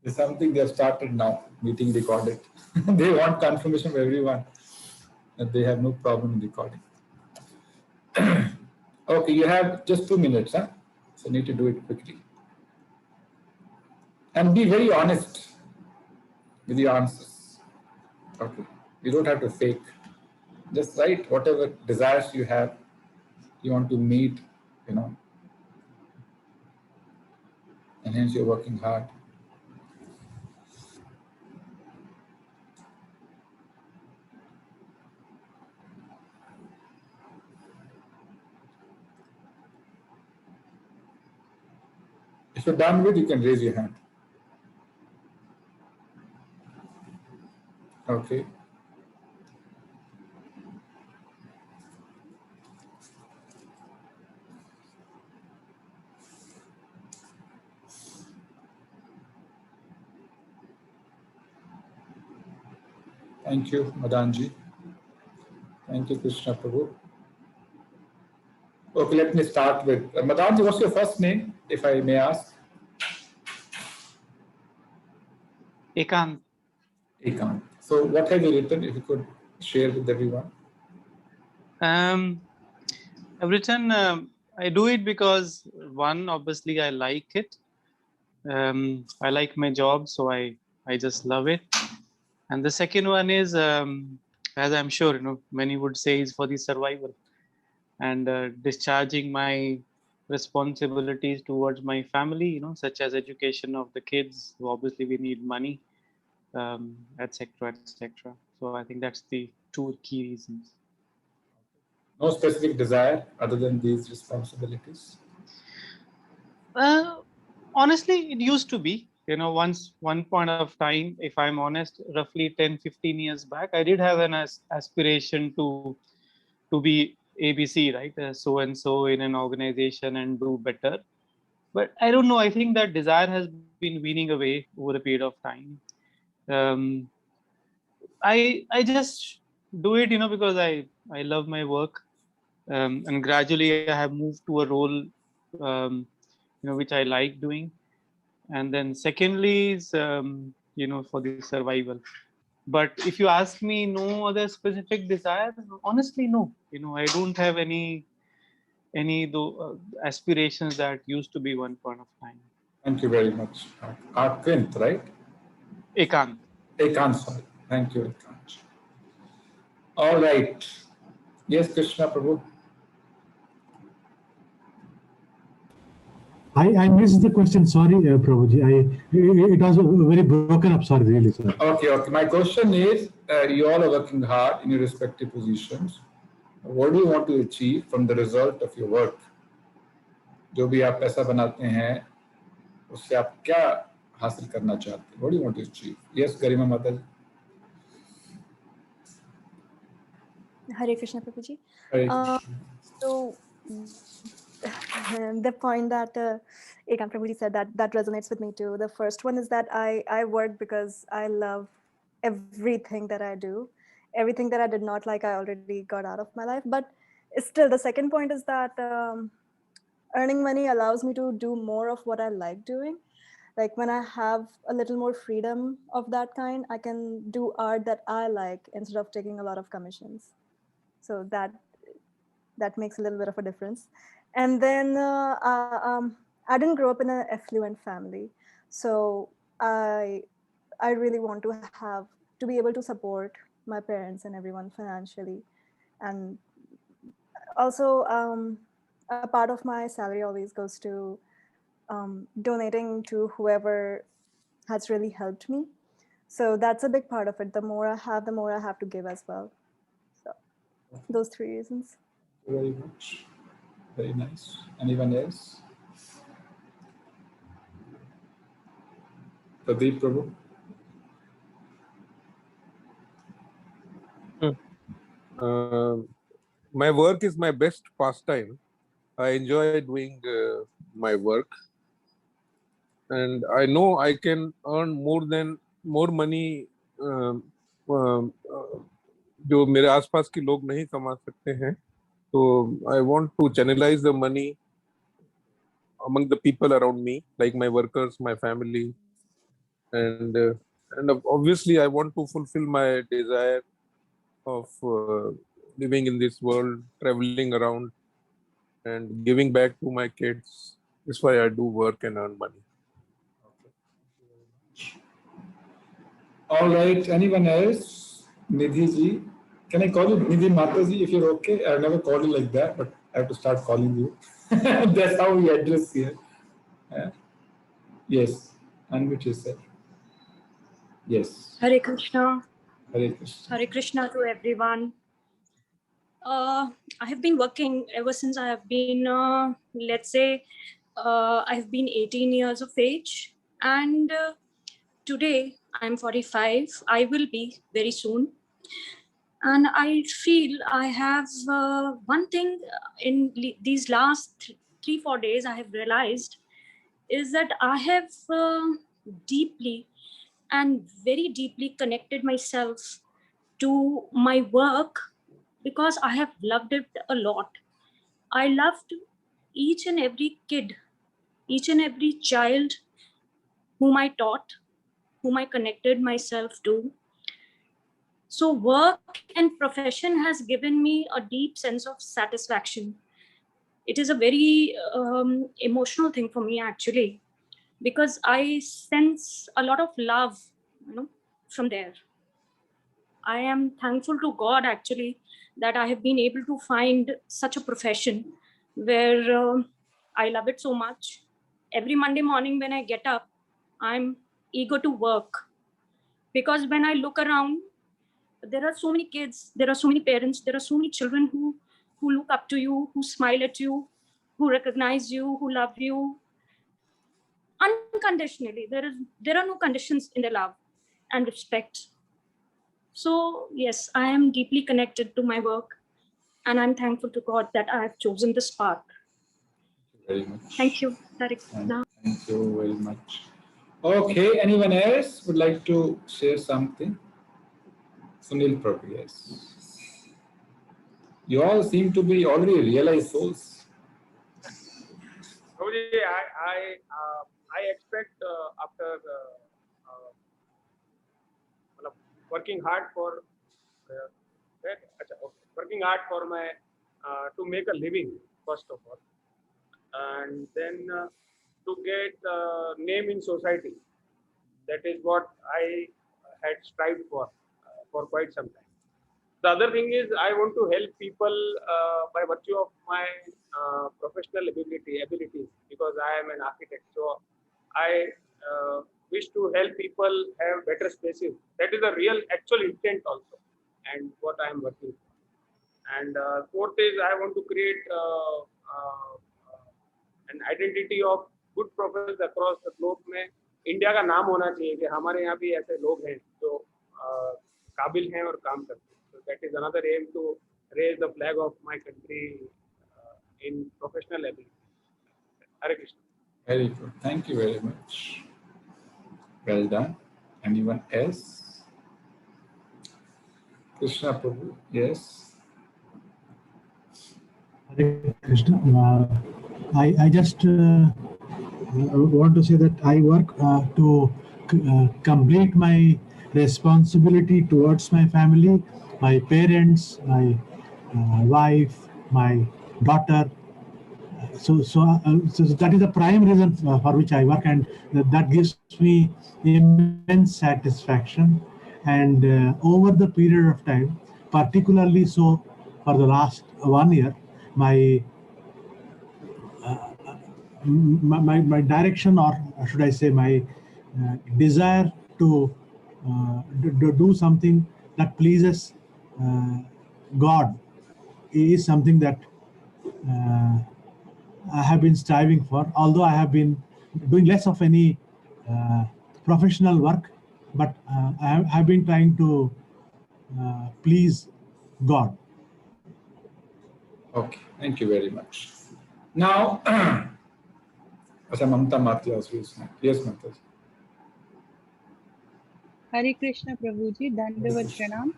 It's something they have started now, meeting recorded. They want confirmation from everyone that they have no problem in recording. Okay, you have just 2 minutes, huh? So need to do it quickly. And be very honest with your answers. Okay. You don't have to fake. Just write whatever desires you have, you want to meet, you know, and hence you're working hard. If you're done with, you can raise your hand. Okay. Thank you, Madanji. Thank you, Krishna Prabhu. Okay, let me start with Madanji. What's your first name, if I may ask? Ekant. Ekant. So, what have you written? If you could share with everyone. I've written. I do it because one, obviously, I like it. I like my job, so I just love it. And the second one is, as I'm sure many would say, is for the survival and discharging my responsibilities towards my family, such as education of the kids. So obviously, we need money, etc., etc. So I think that's the two key reasons. No specific desire other than these responsibilities? Honestly, it used to be. One point of time, if I'm honest, roughly 10, 15 years back, I did have an aspiration to be ABC, right? So and so in an organization and do better. But I don't know. I think that desire has been weaning away over a period of time. Um, I just do it, because I love my work, and gradually I have moved to a role, which I like doing. And then secondly is for the survival. But if you ask me, no other specific desire, honestly, no. I don't have any aspirations that used to be one point of time. Thank you very much. Akant, right? Ekant. Ekant, sorry. Thank you, Ekant. All right. Yes, Krishna Prabhu. I missed the question. Sorry, Prabhuji. It was very broken up. Sorry, really sorry. Okay. My question is, you all are working hard in your respective positions. What do you want to achieve from the result of your work? जो भी आप पैसा बनाते हैं, उससे आप क्या हासिल करना चाहते हैं? What do you want to achieve? Yes, Garima Mataji. Hare Krishna Prabhuji. Hare Krishna. So the point that Ekant Prabhuji said, that resonates with me too. The first one is that I work because I love everything that I do. Everything that I did not like, I already got out of my life. But still, the second point is that earning money allows me to do more of what I like doing. Like when I have a little more freedom of that kind, I can do art that I like instead of taking a lot of commissions. So that makes a little bit of a difference. And then I didn't grow up in an affluent family, so I really want to be able to support my parents and everyone financially. And also a part of my salary always goes to donating to whoever has really helped me. So that's a big part of it. The more I have, the more I have to give as well. So those three reasons. Very much. Very nice. Anyone else? Pradeep Prabhu? My work is my best pastime. I enjoy doing my work, and I know I can earn more money जो मेरे आसपास के लोग नहीं कमा सकते हैं. So I want to channelize the money among the people around me, like my workers, my family, and obviously I want to fulfill my desire of living in this world, traveling around and giving back to my kids. That's why I do work and earn money. All right, anyone else? Nidhi ji, can I call you Nidhi Mataji if you're okay? I've never called you like that, but I have to start calling you. That's how we address here. Yes, unmute yourself. Yes. Hare Krishna. Hare Krishna. Hare Krishna to everyone. I have been working ever since I have been, let's say, I have been 18 years of age. And today I'm 45. I will be very soon. And I feel I have one thing in these last 3-4 days I have realized is that I have deeply and very deeply connected myself to my work because I have loved it a lot. I loved each and every kid, each and every child whom I taught, whom I connected myself to. So work and profession has given me a deep sense of satisfaction. It is a very emotional thing for me actually, because I sense a lot of love, from there. I am thankful to God actually that I have been able to find such a profession where I love it so much. Every Monday morning when I get up, I'm eager to work, because when I look around, there are so many kids, there are so many parents, there are so many children who look up to you, who smile at you, who recognize you, who love you unconditionally. There are no conditions in their love and respect. So yes, I am deeply connected to my work, and I'm thankful to God that I have chosen this path. Very much. Thank you. Hare Krishna. Thank you very much. Okay, anyone else would like to share something? Sunil Prabhu, yes. You all seem to be already realized souls. Prabhuji, I expect after working hard for my to make a living first of all, and then to get name in society. That is what I had strived for quite some time. The other thing is I want to help people by virtue of my professional abilities, because I am an architect. So I wish to help people have better spaces. That is the real actual intent also, and what I am working for. And fourth is I want to create an identity of good professionals across the globe में India का नाम होना चाहिए कि हमारे यहाँ भी ऐसे लोग हैं जो काबिल हैं और काम करते हैं. So that is another aim to raise the flag of my country in professional ability. Hare Krishna. Very good. Thank you very much. Well done. Anyone else? Krishna Prabhu, yes. Hare Krishna. I just want to say that I work to complete my responsibility towards my family, my parents, my wife, my daughter. So that is the prime reason for which I work, and that gives me immense satisfaction. And over the period of time, particularly so for the last 1 year, my direction, or should I say my desire to do something that pleases God is something that I have been striving for, although I have been doing less of any professional work, but I have been trying to please God. Okay, thank you very much. Now, Mamta Mathia also is not. Yes, Mamta. Hare Krishna Prabhuji, Dandavat Pranam.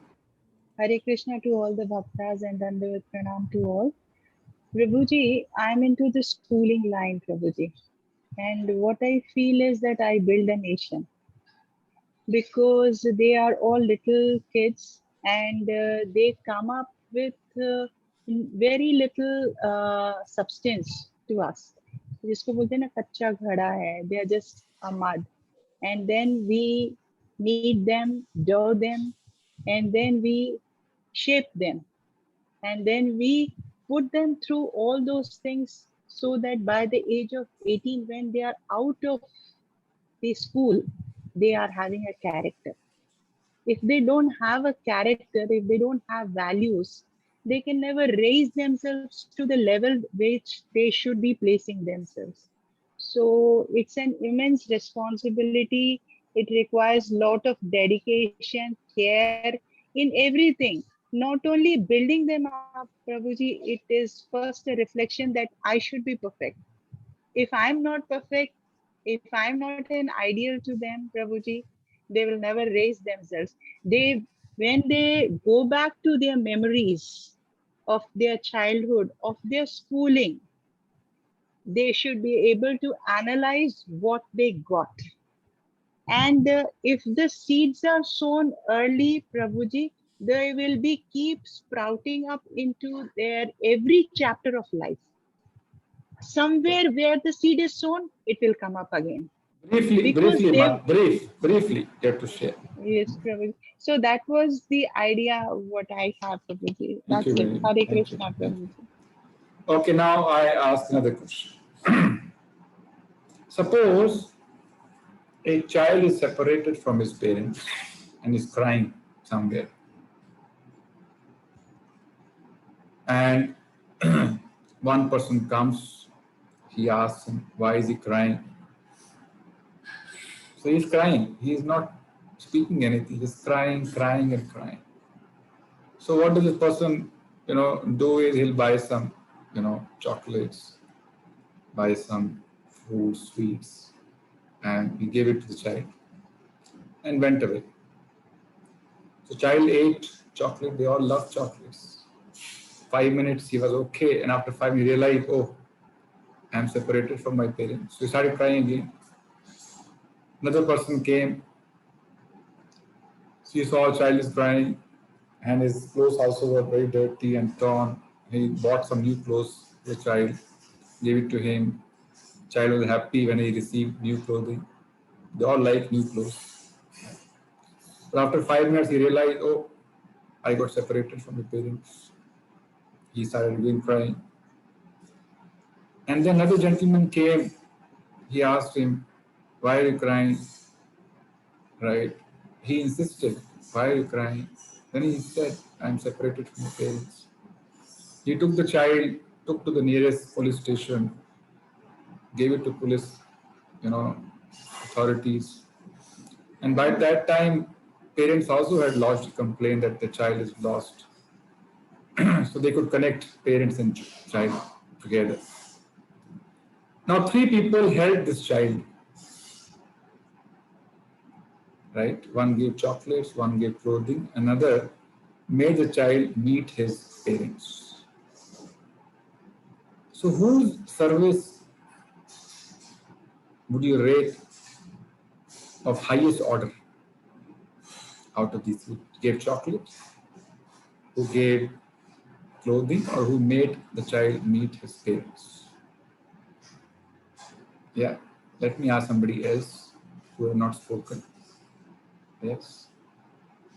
Hare Krishna to all the bhaktas and Dandavat Pranam to all. Prabhuji, I'm into the schooling line, Prabhuji. And what I feel is that I build a nation. because they are all little kids and they come up with very little substance to us. जिसको बोलते हैं ना कच्चा घड़ा है, they are just a mud, and then we knead them, dough them, and then we shape them, and then we put them through all those things so that by the age of 18, when they are out of the school, they are having a character. If they don't have a character, if they don't have values, they can never raise themselves to the level which they should be placing themselves. So it's an immense responsibility. It requires a lot of dedication, care in everything. Not only building them up, Prabhuji, it is first a reflection that I should be perfect. If I'm not perfect, if I'm not an ideal to them, Prabhuji, they will never raise themselves. When they go back to their memories of their childhood, of their schooling, they should be able to analyze what they got. And if the seeds are sown early, Prabhuji, they will be keep sprouting up into their every chapter of life. Somewhere where the seed is sown, it will come up again. Briefly, you have to share. Yes, Prabhuji. So that was the idea what I have, Prabhuji. That's it. Hare Krishna, Prabhuji. Okay, now I ask another question. Suppose a child is separated from his parents and is crying somewhere. And one person comes, he asks him, why is he crying? So he's crying. He is not speaking anything. He's crying. So what does this person, do is he'll buy some, chocolates, buy some fruit, sweets, and he gave it to the child and went away. So child ate chocolate. They all love chocolates. 5 minutes he was okay, and after 5 minutes he realized, oh, I'm separated from my parents. So he started crying again. Another person came. She saw a child is crying, and his clothes also were very dirty and torn. He bought some new clothes for the child, gave it to him. Child was happy when he received new clothing. They all like new clothes. But after 5 minutes, he realized, oh, I got separated from my parents. He started again crying. And then another gentleman came. He asked him, why are you crying? Right? He insisted, why are you crying? Then he said, I'm separated from my parents. He took the child, took to the nearest police station, gave it to police, authorities. And by that time, parents also had lodged a complaint that the child is lost. So they could connect parents and child together. Now 3 people held this child. Right? One gave chocolates, one gave clothing, another made the child meet his parents. So whose service would you rate of highest order out of these? Who gave chocolates, who gave clothing, or who made the child meet his parents? Yeah, let me ask somebody else who have not spoken. Yes.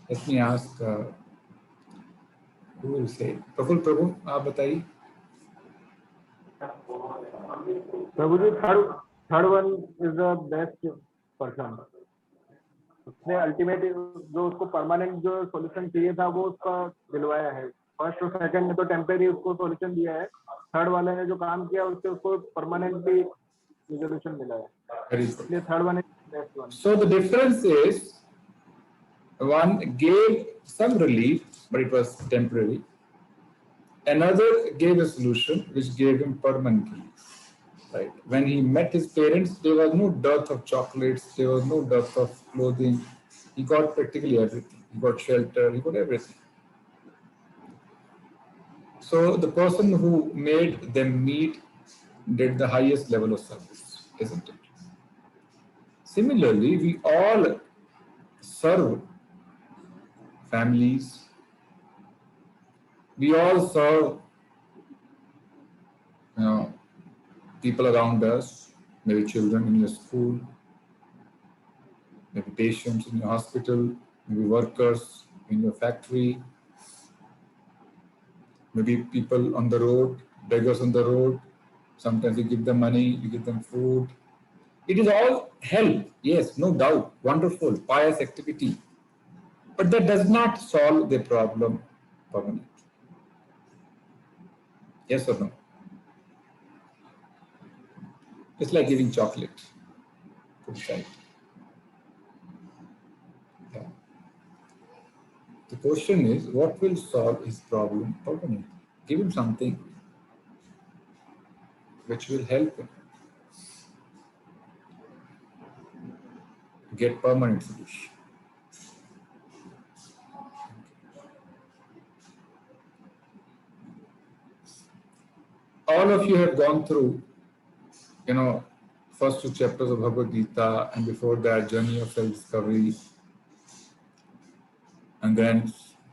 Let me ask, who will say? Prabhu, आप बताइए. Prabhuji, third one is the best person. उसने ultimate जो उसको permanent जो solution चाहिए था वो उसका दिलवाया है. फर्स्ट और सेकंड ने तो टेम्परेरी उसको सॉल्यूशन दिया है. थर्ड वाले ने जो काम किया उससे उसको परमानेंटली रिजोल्यूशन मिला है. इसलिए third one is best one. So the difference is, one gave some relief, but it was temporary. Another gave a solution which gave him permanent relief. Right? When he met his parents, there was no dearth of chocolates, there was no dearth of clothing. He got practically everything. He got shelter, he got everything. So the person who made them meet did the highest level of service, isn't it? Similarly, we all serve families. We all serve, people around us, maybe children in your school, maybe patients in your hospital, maybe workers in your factory, maybe people on the road, beggars on the road. Sometimes you give them money, you give them food. It is all help, yes, no doubt, wonderful, pious activity. But that does not solve the problem permanently. Yes or no? It's like giving chocolate to the child. Yeah. The question is, what will solve his problem permanently? Give him something which will help him get permanent solution. All of you have gone through, first 2 chapters of Bhagavad Gita, and before that, journey of self-discovery, and then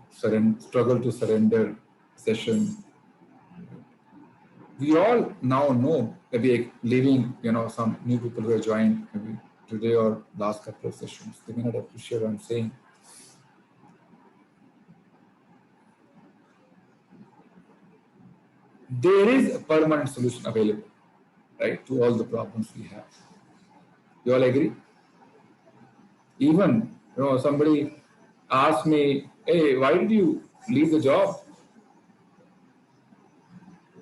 struggle to surrender session. We all now know, maybe leaving, some new people who have joined maybe today or last couple of sessions, they may not appreciate what I'm saying. There is a permanent solution available, right, to all the problems we have. You all agree? Even, somebody asked me, hey, why did you leave the job?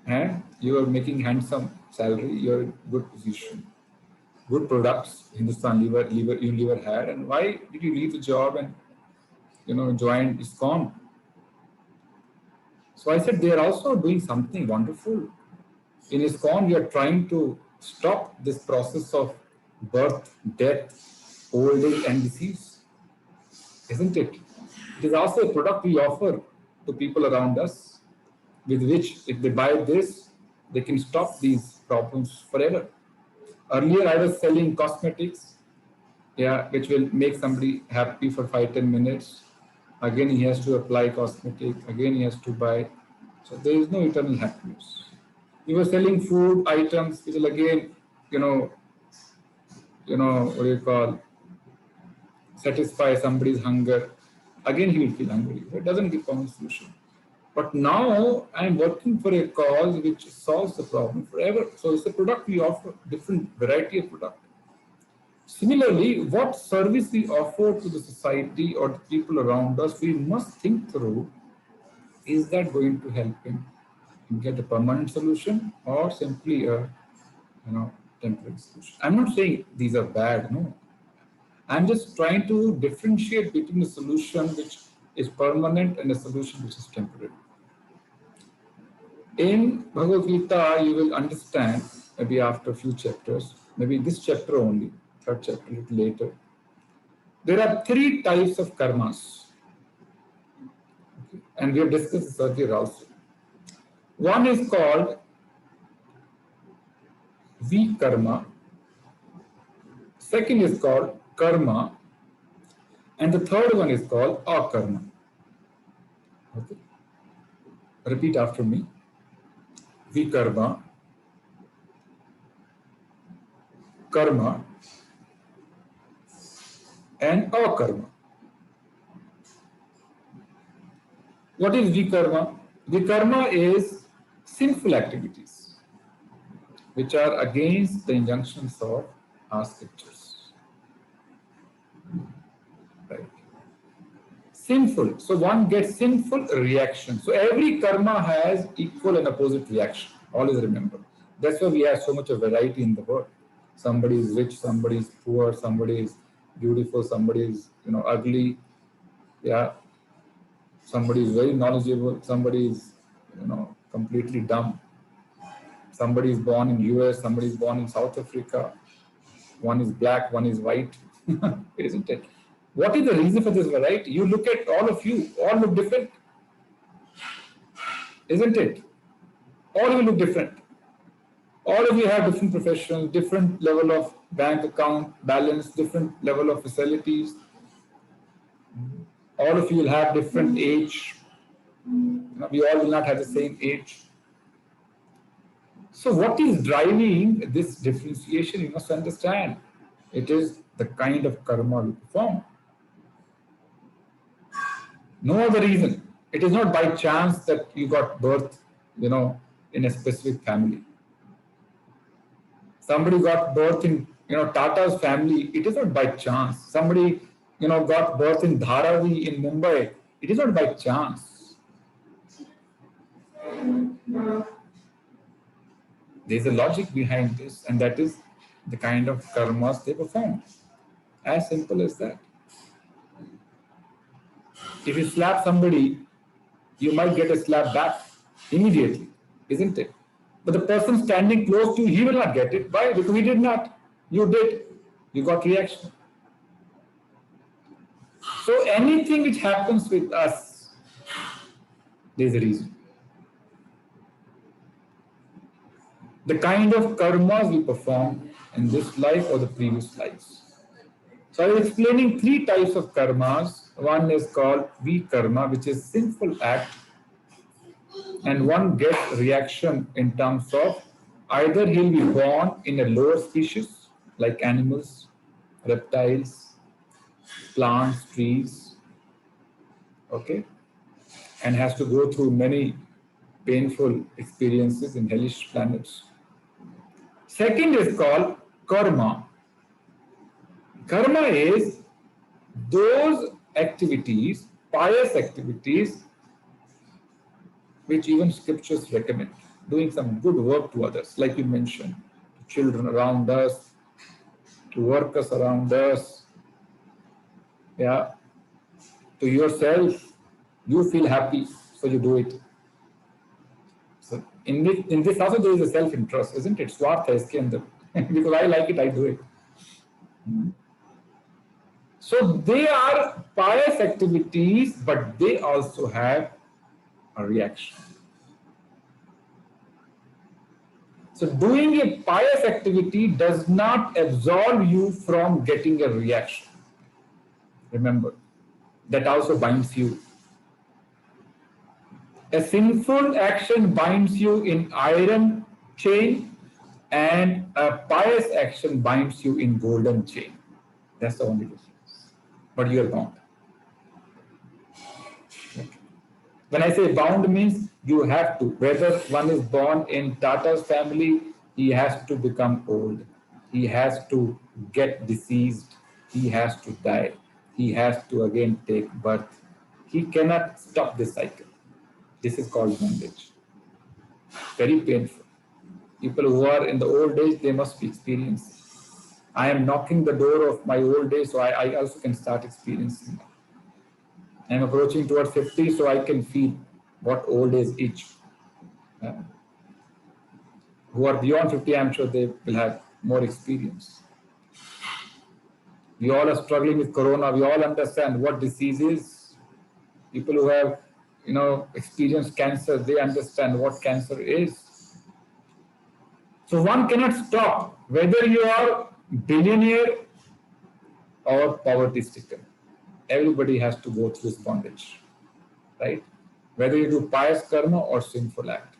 And you are making handsome salary, you're in good position, good products, Hindustan Unilever had, and why did you leave the job and, join ISKCON? So I said, they are also doing something wonderful. In ISKCON, we are trying to stop this process of birth, death, old age and disease. Isn't it? It is also a product we offer to people around us, with which if they buy this, they can stop these problems forever. Earlier, I was selling cosmetics, which will make somebody happy for 5-10 minutes. Again, he has to apply cosmetic. Again, he has to buy. So there is no eternal happiness. We were selling food items, which will again, satisfy somebody's hunger. Again, he will feel hungry. So it doesn't give common solution. But now I'm working for a cause which solves the problem forever. So it's a product we offer, different variety of product. Similarly, what service we offer to the society or the people around us, we must think through, is that going to help him get a permanent solution or simply a temporary solution? I'm not saying these are bad, no. I'm just trying to differentiate between a solution which is permanent and a solution which is temporary. In Bhagavad Gita, you will understand, maybe after a few chapters, maybe this chapter only, 3rd chapter, a little later, there are 3 types of karmas. Okay. And we have discussed this earlier also. One is called vikarma. Second is called karma. And the third one is called akarma. Okay. Repeat after me. Vikarma, karma, and akarma. What is vikarma? Vikarma is sinful activities which are against the injunctions of our scriptures. Right. Sinful. So one gets sinful reaction. So every karma has equal and opposite reaction. Always remember. That's why we have so much of variety in the world. Somebody is rich, somebody is poor, somebody is beautiful, somebody is ugly. Yeah. Somebody is very knowledgeable, somebody is completely dumb. Somebody is born in US, somebody is born in South Africa. One is black, one is white. Isn't it? What is the reason for this variety? You look at all of you, all look different. Isn't it? All of you look different. All of you have different professions, different level of bank account balance, different level of facilities. All of you will have different age. We all will not have the same age. So what is driving this differentiation? You must understand. It is the kind of karma we perform. No other reason. It is not by chance that you got birth, in a specific family. Somebody got birth in, Tata's family. It is not by chance. Somebody, got birth in Dharavi in Mumbai. It is not by chance. There's a logic behind this, and that is the kind of karmas they perform. As simple as that. If you slap somebody, you might get a slap back immediately, isn't it? But the person standing close to you, he will not get it. Why? Because he did not. You did. You got reaction. So anything which happens with us, there is a reason. The kind of karmas we perform in this life or the previous lives. So I was explaining 3 types of karmas. One is called vikarma, which is sinful act, and one gets reaction in terms of either he'll be born in a lower species like animals, reptiles, plants, trees, okay, and has to go through many painful experiences in hellish planets. Second is called karma. Karma is those activities, pious activities, which even scriptures recommend. Doing some good work to others, like you mentioned, to children around us, to workers around us, to yourself. You feel happy, so you do it. So in this also there is a self-interest, isn't it? Swartha iske andar. Because I like it, I do it. So they are pious activities, but they also have a reaction. So doing a pious activity does not absolve you from getting a reaction. Remember, that also binds you. A sinful action binds you in iron chain, and a pious action binds you in golden chain. That's the only difference. But you are bound. Okay. When I say bound means you have to, whether one is born in Tata's family, he has to become old. He has to get diseased. He has to die. He has to again take birth. He cannot stop this cycle. This is called bondage. Very painful. People who are in the old age, they must be experiencing. I am knocking the door of my old age, so I also can start experiencing that. I am approaching towards 50, so I can feel what old age is. Who are beyond 50, I'm sure they will have more experience. We all are struggling with corona. We all understand what disease is. People who have, experienced cancer, they understand what cancer is. So one cannot stop, whether you are billionaire or poverty stricken. Everybody has to go through this bondage, right? Whether you do pious karma or sinful act.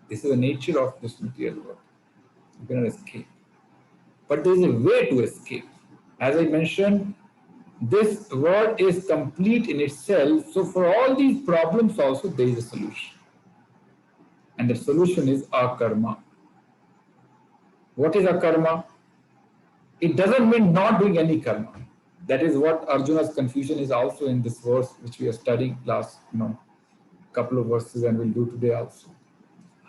This is the nature of this material world. You cannot escape. But there is a way to escape. As I mentioned, this world is complete in itself. So for all these problems also, there is a solution. And the solution is our karma. What is our karma? It doesn't mean not doing any karma. That is what Arjuna's confusion is also in this verse, which we are studying last, couple of verses, and we'll do today also.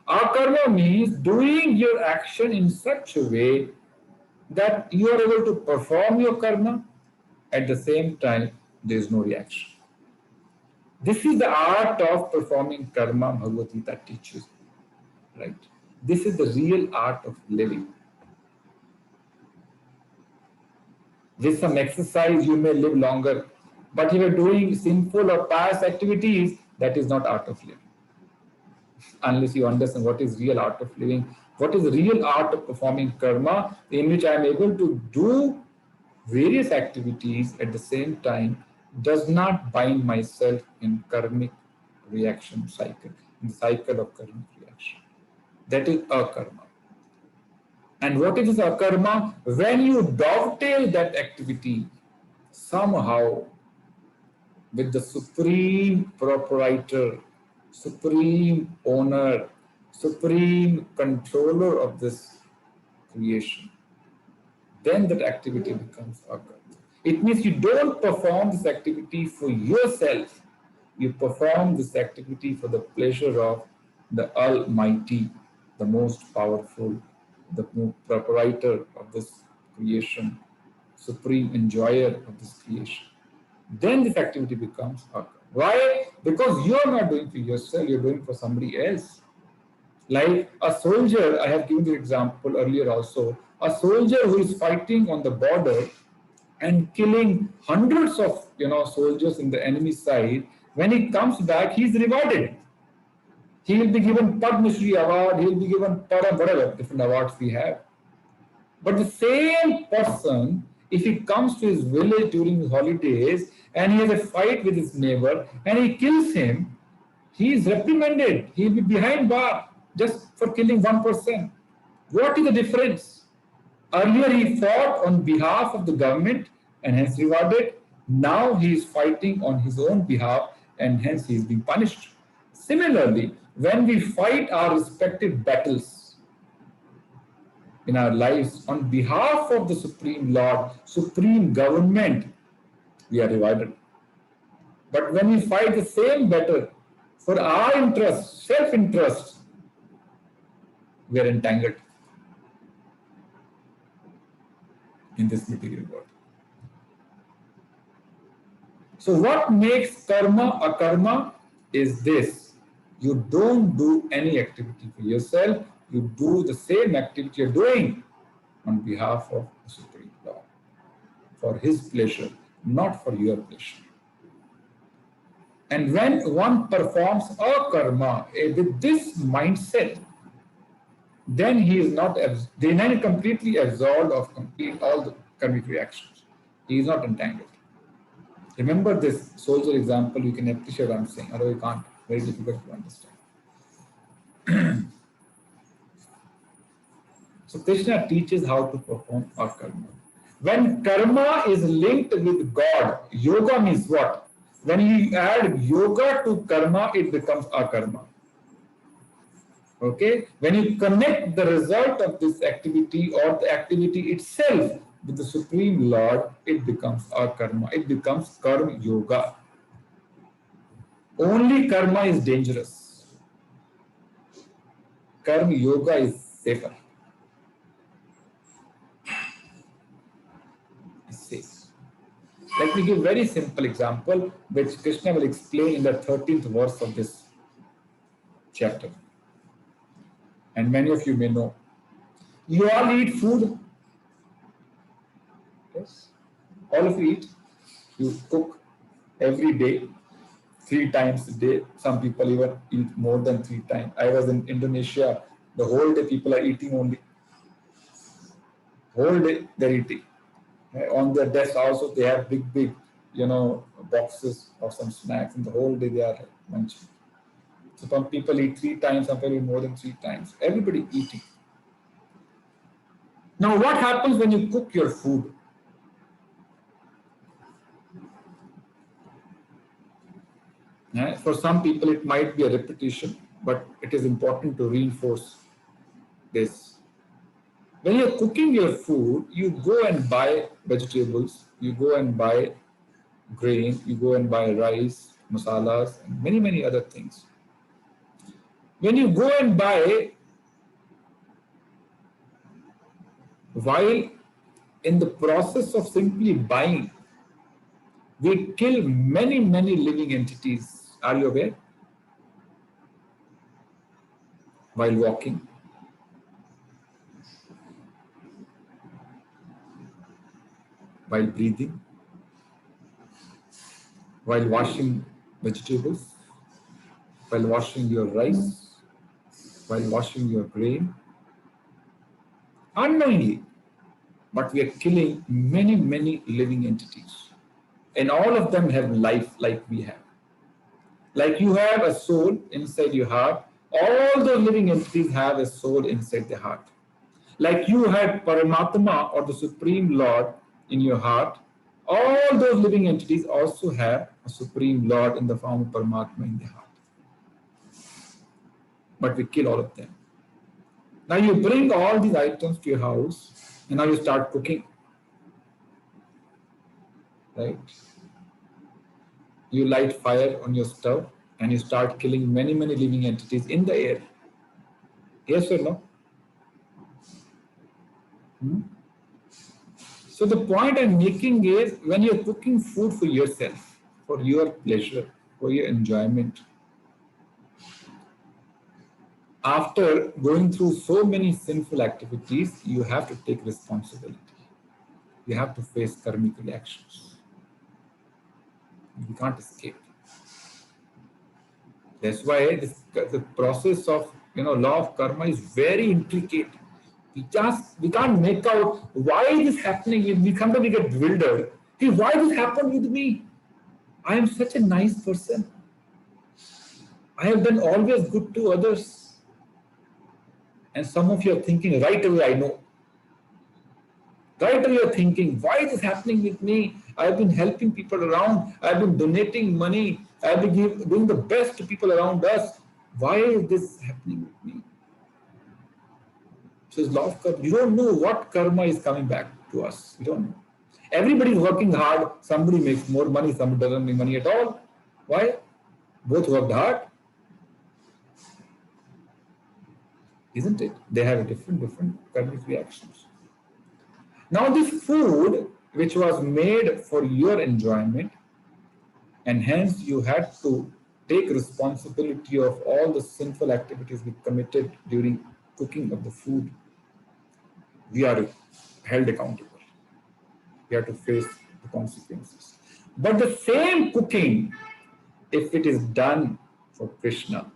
Our karma means doing your action in such a way that you are able to perform your karma. At the same time, there is no reaction. This is the art of performing karma, Bhagavad Gita teaches, right? This is the real art of living. With some exercise, you may live longer. But if you're doing sinful or pious activities, that is not art of living. Unless you understand what is real art of living, what is the real art of performing karma, in which I am able to do various activities at the same time does not bind myself in karmic reaction cycle, in the cycle of karmic reaction. That is akarma. And what is akarma? When you dovetail that activity somehow with the supreme proprietor, supreme owner, supreme controller of this creation, then that activity becomes akarma. It means you don't perform this activity for yourself. You perform this activity for the pleasure of the Almighty, the most powerful, the proprietor of this creation, supreme enjoyer of this creation. Then this activity becomes akarma. Why? Because you are not doing for yourself, you're doing for somebody else. Like a soldier, I have given the example earlier also, a soldier who is fighting on the border and killing hundreds of soldiers in the enemy side, when he comes back, he is rewarded. He will be given Padma Shri award, he will be given Param, whatever different awards we have. But the same person, if he comes to his village during his holidays and he has a fight with his neighbor and he kills him, he is reprimanded. He will be behind bar just for killing one person. What is the difference? Earlier he fought on behalf of the government and hence rewarded. Now he is fighting on his own behalf and hence he is being punished. Similarly, when we fight our respective battles in our lives on behalf of the Supreme Lord, Supreme Government, we are rewarded. But when we fight the same battle for our interest, self-interest, we are entangled in this material world. So what makes karma akarma is this: you don't do any activity for yourself, you do the same activity you're doing on behalf of the Supreme Lord, for His pleasure, not for your pleasure. And when one performs akarma with this mindset, then he is not completely absolved of all the karmic reactions. He is not entangled. Remember this soldier example, you can appreciate what I'm saying, although you can't, very difficult to understand. So Krishna teaches how to perform our karma. When karma is linked with God, yoga means what? When you add yoga to karma, it becomes akarma. Okay? When you connect the result of this activity or the activity itself with the Supreme Lord, it becomes akarma. It becomes karma yoga. Only karma is dangerous. Karma yoga is safer. It's safe. Let me give a very simple example, which Krishna will explain in the 13th verse of this chapter. And many of you may know. You all eat food. Yes. All of you eat. You cook every day, 3 times a day. Some people even eat more than 3 times. I was in Indonesia. The whole day people are eating only. Whole day they're eating. On their desk also they have big, boxes of some snacks, and the whole day they are munching. So some people eat 3 times, some people eat more than 3 times. Everybody eating. Now what happens when you cook your food? For some people it might be a repetition, but it is important to reinforce this. When you're cooking your food, you go and buy vegetables, you go and buy grain, you go and buy rice, masalas, and many, many other things. When you go and buy, while in the process of simply buying, we kill many, many living entities. Are you aware? While walking, while breathing, while washing vegetables, while washing your rice, while washing your grain, unknowingly, but we are killing many, many living entities. and all of them have life like we have. Like you have a soul inside your heart, all the living entities have a soul inside their heart. Like you had Paramatma or the Supreme Lord in your heart, all those living entities also have a Supreme Lord in the form of Paramatma in their heart. But we kill all of them. Now you bring all these items to your house and now you start cooking. Right? You light fire on your stove and you start killing many, many living entities in the air. Yes or no? So the point I'm making is, when you're cooking food for yourself, for your pleasure, for your enjoyment, after going through so many sinful activities, you have to take responsibility. You have to face karmic reactions. You can't escape. That's why the process of law of karma is very intricate. We can't make out why it is happening. We sometimes get bewildered. Hey, why this happened with me? I am such a nice person. I have done always good to others. And some of you are thinking right away, I know. Right away you're thinking, why is this happening with me? I've been helping people around. I've been donating money. I've been doing the best to people around us. Why is this happening with me? So it's law of karma. You don't know what karma is coming back to us. You don't know. Everybody is working hard. Somebody makes more money. Somebody doesn't make money at all. Why? Both worked hard. Isn't it? They have different karmic reactions. Now this food, which was made for your enjoyment, and hence you had to take responsibility of all the sinful activities we committed during cooking of the food, we are held accountable. We have to face the consequences. But the same cooking, if it is done for Krishna,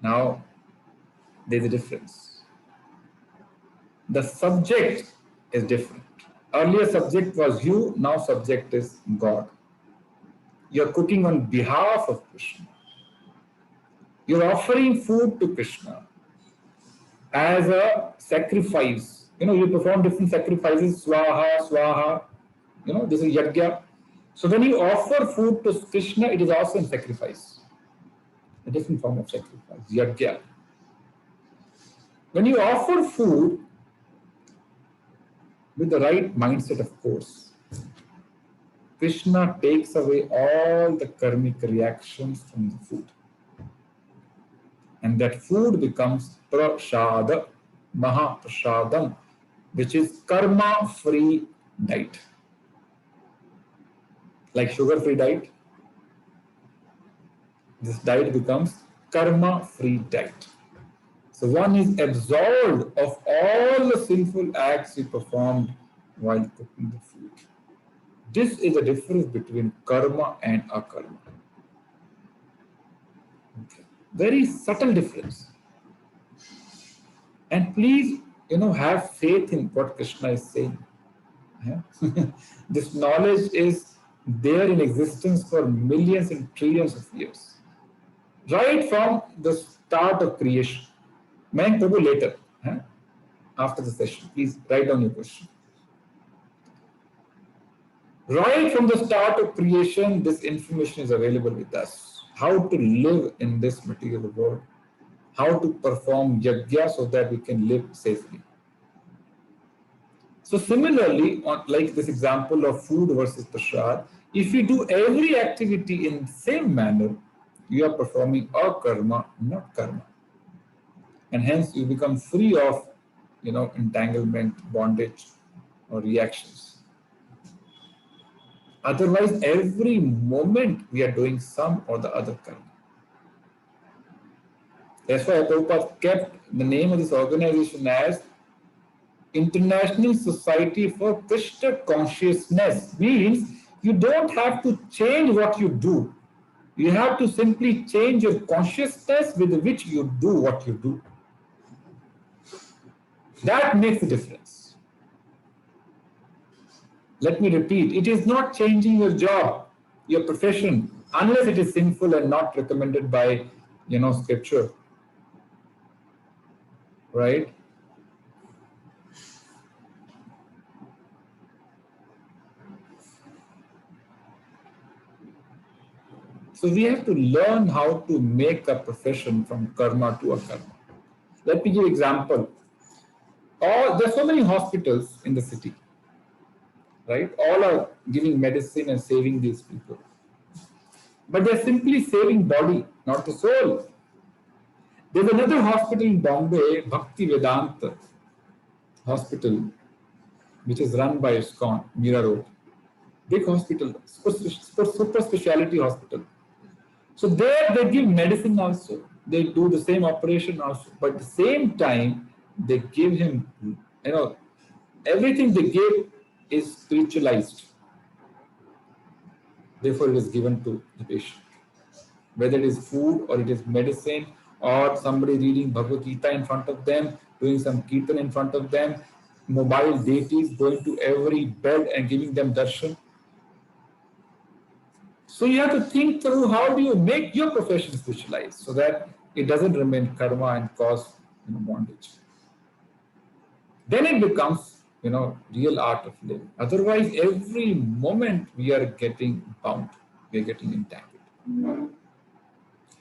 now there's a difference. The subject is different. Earlier subject was you, now subject is God. You're cooking on behalf of Krishna. You're offering food to Krishna as a sacrifice. You perform different sacrifices, swaha, swaha. This is yajna. So when you offer food to Krishna, it is also a sacrifice. A different form of sacrifice, yajna. When you offer food, with the right mindset, of course, Krishna takes away all the karmic reactions from the food. And that food becomes prashada, mahaprasadam, which is karma-free diet. Like sugar-free diet, this diet becomes karma-free diet. So one is absolved of all the sinful acts he performed while cooking the food. This is the difference between karma and akarma. Okay. Very subtle difference. And please, have faith in what Krishna is saying. Yeah? This knowledge is there in existence for millions and trillions of years. Right from the start of creation. Mayank Prabhu later, after the session, please write down your question. Right from the start of creation, this information is available with us. How to live in this material world, how to perform yajna so that we can live safely. So similarly, like this example of food versus prasad, if you do every activity in the same manner, you are performing akarma, not karma. And hence you become free of, entanglement, bondage, or reactions. Otherwise, every moment we are doing some or the other karma. That's why Prabhupada kept the name of this organization as International Society for Krishna Consciousness. Means you don't have to change what you do. You have to simply change your consciousness with which you do what you do. That makes a difference. Let me repeat, it is not changing your job, your profession, unless it is sinful and not recommended by, scripture. Right? So we have to learn how to make a profession from karma to akarma. Let me give an example. There are so many hospitals in the city, right? All are giving medicine and saving these people. But they're simply saving body, not the soul. There's another hospital in Bombay, Bhakti Vedanta Hospital, which is run by ISKCON, Mira Road. Big hospital, super specialty hospital. So there they give medicine also. They do the same operation also. But at the same time, they give him, everything they give is spiritualized. Therefore, it is given to the patient. Whether it is food or it is medicine or somebody reading Bhagavad Gita in front of them, doing some kirtan in front of them, mobile deities going to every bed and giving them darshan. So you have to think through how do you make your profession specialized so that it doesn't remain karma and cause bondage. Then it becomes real art of living. Otherwise, every moment we are getting bound, we are getting entangled.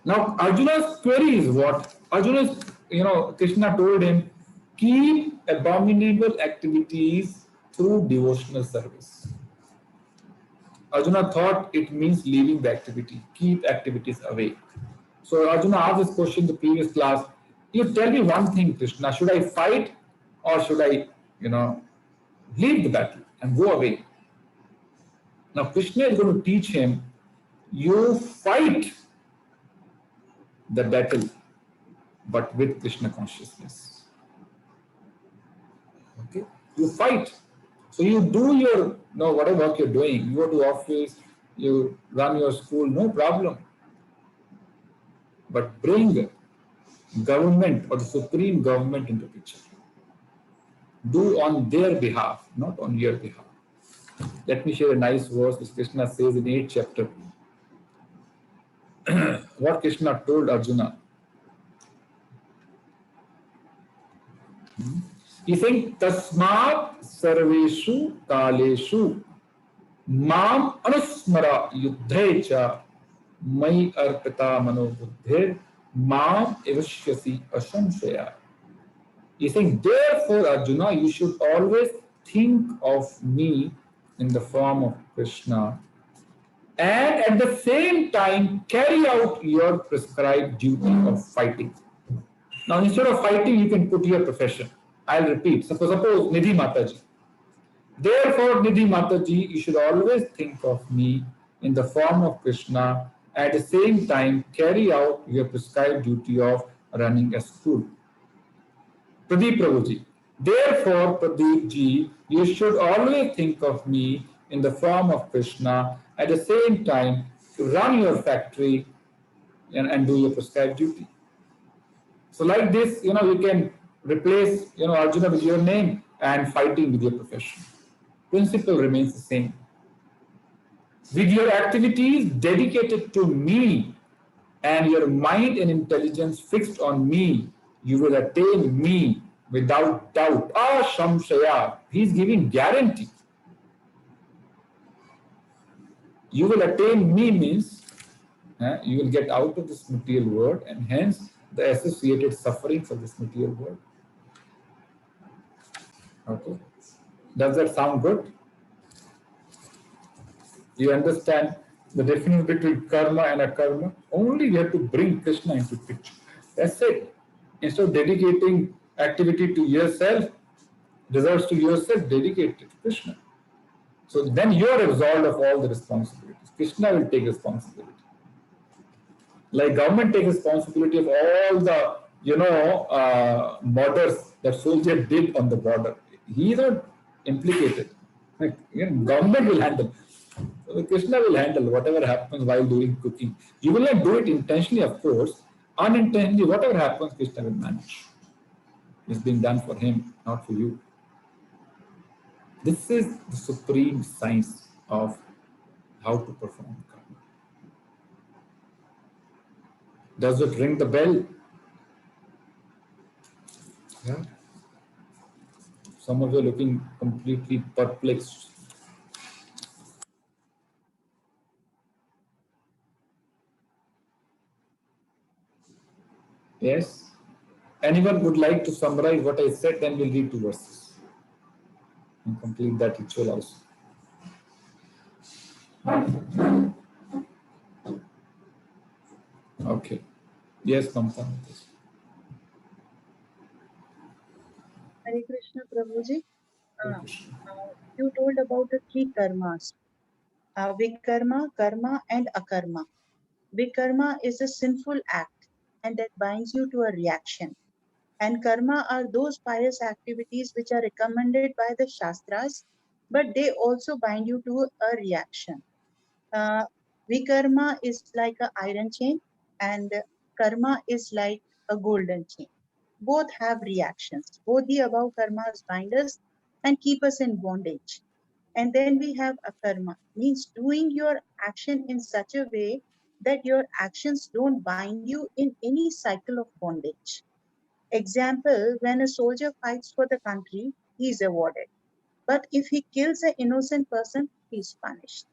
Now Arjuna's query is what? Arjuna's, Krishna told him, keep abominable activities through devotional service. Arjuna thought it means leaving the activity, keep activities away. So Arjuna asked this question in the previous class, you tell me one thing, Krishna, should I fight or should I, leave the battle and go away? Now Krishna is going to teach him, you fight the battle, but with Krishna consciousness. Okay, you fight. So you do your, whatever work you're doing, you go to office, you run your school, no problem. But bring government or the supreme government into picture. Do on their behalf, not on your behalf. Let me share a nice verse which Krishna says in 8th chapter. What Krishna told Arjuna. He saying, Tasmat sarveshu kaleshu mam anusmara yuddhecha mai arpita mano buddhir mam evashyasi ashamshaya. He saying, therefore, Arjuna, you should always think of me in the form of Krishna and at the same time carry out your prescribed duty of fighting. Now, instead of fighting, you can put your profession. I'll repeat. Suppose Nidhi Mataji. Therefore, Nidhi Mataji, you should always think of me in the form of Krishna. At the same time, carry out your prescribed duty of running a school. Pradeep Prabhuji. Therefore, Pradeep ji, you should always think of me in the form of Krishna. At the same time, to run your factory and do your prescribed duty. So like this, you can replace, Arjuna with your name and fighting with your profession. Principle remains the same. With your activities dedicated to me and your mind and intelligence fixed on me, you will attain me without doubt. Ashamshaya. He is giving guarantee. You will attain me means you will get out of this material world and hence the associated sufferings of this material world. Okay. Does that sound good? You understand the difference between karma and akarma? Only you have to bring Krishna into picture. That's it. Instead of dedicating activity to yourself, results to yourself, dedicate it to Krishna. So then you are absolved of all the responsibilities. Krishna will take responsibility. Like government takes responsibility of all the, murders that soldier did on the border. He is not implicated. Government will handle. So Krishna will handle whatever happens while doing cooking. You will not do it intentionally, of course. Unintentionally, whatever happens, Krishna will manage. It's being done for him, not for you. This is the supreme science of how to perform karma. Does it ring the bell? Yeah. Some of you are looking completely perplexed. Yes? Anyone would like to summarize what I said? Then we'll read 2 verses and complete that ritual also. Okay. Yes, Mamta. Hare Krishna, Prabhuji. You told about the 3 karmas, vikarma, karma, and akarma. Vikarma is a sinful act and that binds you to a reaction. And karma are those pious activities which are recommended by the Shastras, but they also bind you to a reaction. Uh, Vikarma is like an iron chain, and karma is like a golden chain. Both have reactions. Both the above karmas bind us and keep us in bondage. And then we have akarma, means doing your action in such a way that your actions don't bind you in any cycle of bondage. Example, when a soldier fights for the country, he is awarded. But if he kills an innocent person, he is punished.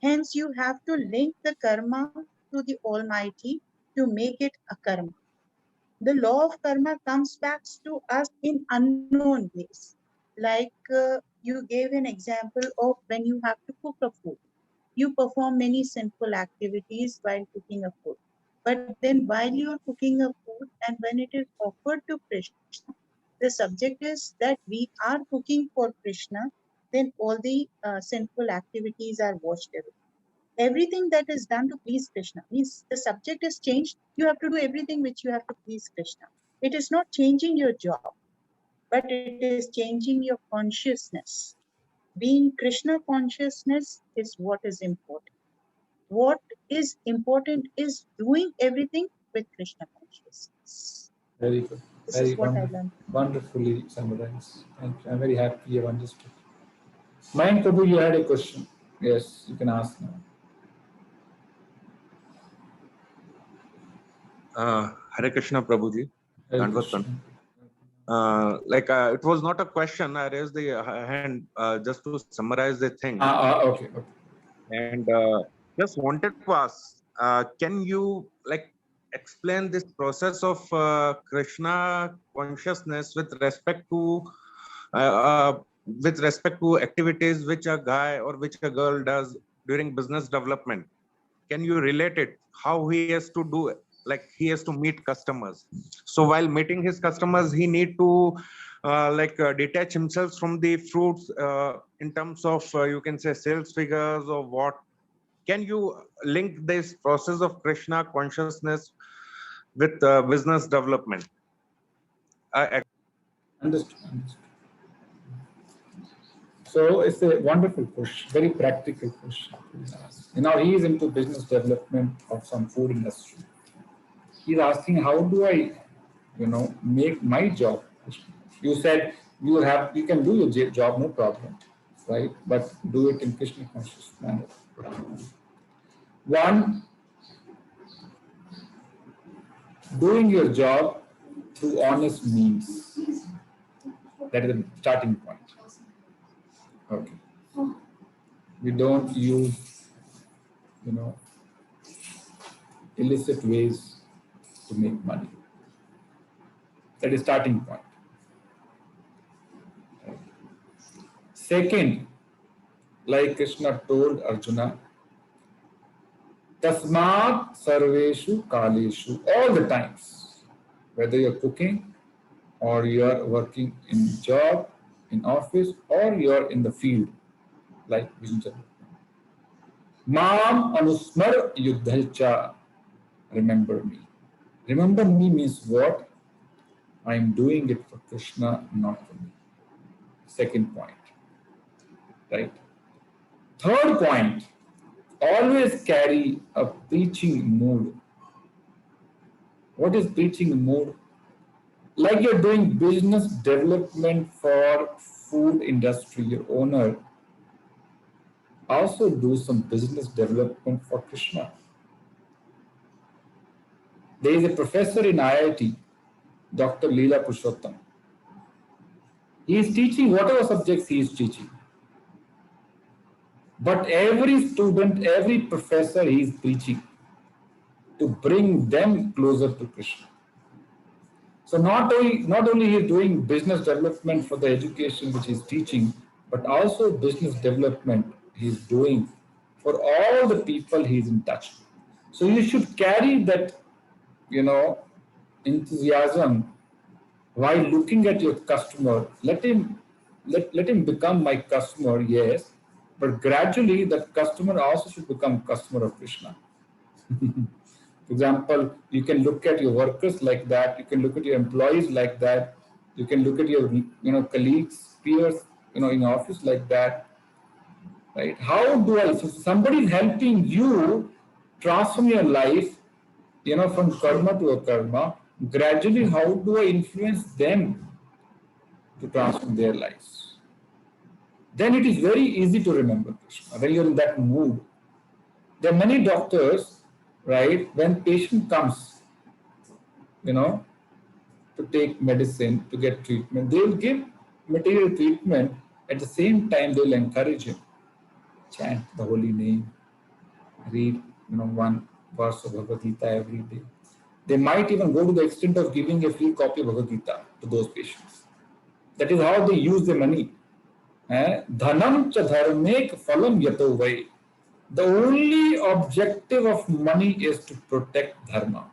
Hence, you have to link the karma to the Almighty to make it a karma. The law of karma comes back to us in unknown ways. Like you gave an example of when you have to cook a food. You perform many sinful activities while cooking a food. But then while you are cooking a food and when it is offered to Krishna, the subject is that we are cooking for Krishna, then all the sinful activities are washed away. Everything that is done to please Krishna means the subject is changed. You have to do everything which you have to please Krishna. It is not changing your job, but it is changing your consciousness. Being Krishna consciousness is what is important. What is important is doing everything with Krishna consciousness. Very good. This Very is what I learned. wonderfully summarized. Thank you. I'm very happy you have understood. Mayank Prabhu, you had a question. Yes, you can ask now. Hare Krishna, Prabhuji. Hare Dandvat Krishna. it was not a question. I raised the hand just to summarize the thing. Okay. And just wanted to ask, can you explain this process of Krishna consciousness with respect to activities which a guy or which a girl does during business development? Can you relate it? How he has to do it? Like he has to meet customers. So while meeting his customers, he need to detach himself from the fruits in terms of you can say sales figures or what. Can you link this process of Krishna consciousness with business development? Understood. So it's a wonderful question, very practical question. He is into business development of some food industry. He's asking, how do I, make my job? You said you can do your job, no problem, right? But do it in Krishna conscious manner. One, doing your job through honest means. That is the starting point. Okay. We don't use, illicit ways to make money. That is starting point. Second, like Krishna told Arjuna, Tasmat Sarveshu Kaleshu, all the times, whether you're cooking or you're working in job, in office, or you're in the field, like Vijay. Mam Anusmar Yuddhalcha, remember me. Remember me means what? I am doing it for Krishna, not for me. Second point. Right? Third point, always carry a preaching mood. What is preaching mood? like you're doing business development for food industry, your owner, also do some business development for Krishna. There is a professor in IIT, Dr. Leela Purushottam. He is teaching whatever subjects he is teaching. But every student, every professor he is preaching to bring them closer to Krishna. So not only he is doing business development for the education which he is teaching, but also business development he is doing for all the people he is in touch. So you should carry that, enthusiasm while looking at your customer. Let him become my customer, yes, but gradually that customer also should become customer of Krishna. For example, you can look at your workers like that. You can look at your employees like that. You can look at your colleagues, peers, in office like that. Right? How do I? So somebody is helping you transform your life, from karma to a karma. Gradually, how do I influence them to transform their lives? Then it is very easy to remember Krishna when you're in that mood. There are many doctors, right? When patient comes, to take medicine, to get treatment, they will give material treatment. At the same time, they will encourage him. Chant the holy name, read, one verse of Bhagavad Gita every day. They might even go to the extent of giving a free copy of Bhagavad Gita to those patients. That is how they use the money. Dhanam cha dharmek phalam yato vai. The only objective of money is to protect dharma.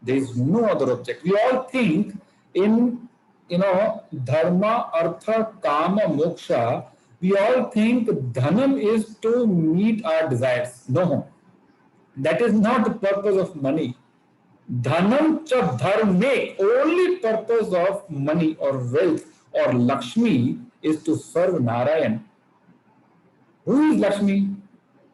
There is no other objective. We all think in, dharma, artha, kama, moksha. We all think dhanam is to meet our desires. No, that is not the purpose of money. Dhanam cha dharme, only purpose of money or wealth or Lakshmi is to serve Narayan. Who is Lakshmi?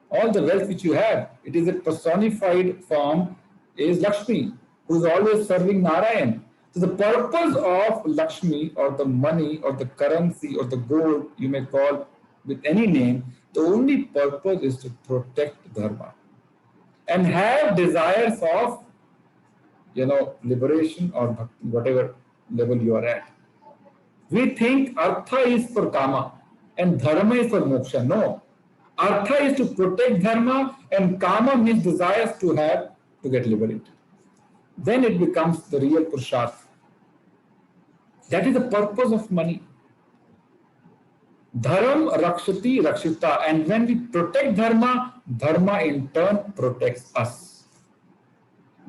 All the wealth which you have, it is a personified form, is Lakshmi, who is always serving Narayan. So the purpose of Lakshmi or the money or the currency or the gold, you may call with any name, the only purpose is to protect dharma and have desires of, liberation or bhakti, whatever level you are at. We think artha is for kama and dharma is for moksha. No. Artha is to protect dharma and kama means desires to get liberated. Then it becomes the real purusharth. That is the purpose of money. Dharam rakshati rakshita. And when we protect dharma, dharma in turn protects us.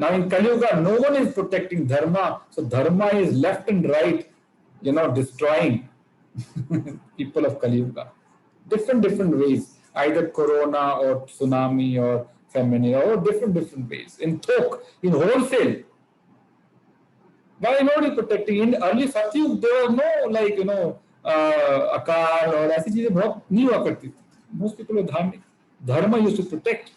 Now in Kali Yuga, no one is protecting dharma. So dharma is left and right, destroying people of Kali Yuga. Different ways. Either corona or tsunami or famine or different ways. In thok, in wholesale. Why nobody protecting? In early Satyug, there was no akal or ऐसी चीजें बहुत नहीं हुआ करती थी. Most people were dharmic. Dharma used to protect.